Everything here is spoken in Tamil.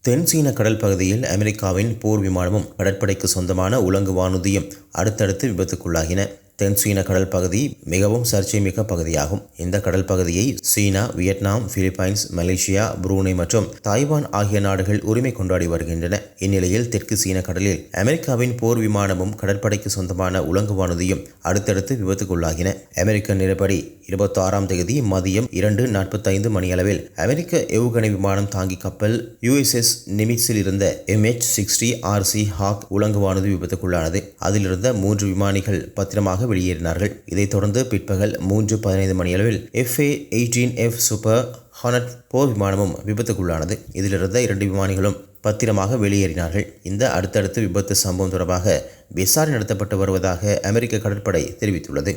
தென் சீன கடல் பகுதியில் அமெரிக்காவின் போர் விமானமும் கடற்படைக்கு சொந்தமான உலங்கு வானூர்தியும் அடுத்தடுத்து விபத்துக்குள்ளாகின. தென் சீன கடல் பகுதி மிகவும் சர்ச்சைமிக்க பகுதியாகும். இந்த கடல் பகுதியை சீனா, வியட்நாம், பிலிப்பைன்ஸ், மலேசியா, புரூனே மற்றும் தாய்வான் ஆகிய நாடுகள் உரிமை கொண்டாடி வருகின்றன. இந்நிலையில் தெற்கு சீன கடலில் அமெரிக்காவின் போர் விமானமும் கடற்படைக்கு சொந்தமான உலங்கு வானூர்தியும் அடுத்தடுத்து விபத்துக்குள்ளாகின. அமெரிக்க நேரப்படி 26ஆம் தேதி மதியம் 2:45 மணியளவில் அமெரிக்க ஏவுகணை விமானம் தாங்கி கப்பல் USS நிமிட்ஸில் இருந்த MH-60 RC ஹாக் உலங்கு வானூர்தி விபத்துக்குள்ளானது. அதிலிருந்த 3 விமானிகள் பத்திரமாக வெளியேறினார்கள். இதைத் தொடர்ந்து பிற்பகல் 3:15 மணியளவில் FA-18F சூப்பர் ஹார்னட் போர் விமானமும் விபத்துக்குள்ளானது. இதிலிருந்த 2 விமானிகளும் பத்திரமாக வெளியேறினார்கள். இந்த அடுத்தடுத்து விபத்து சம்பவம் தொடர்பாக விசாரணை நடத்தப்பட்டு வருவதாக அமெரிக்க கடற்படை தெரிவித்துள்ளது.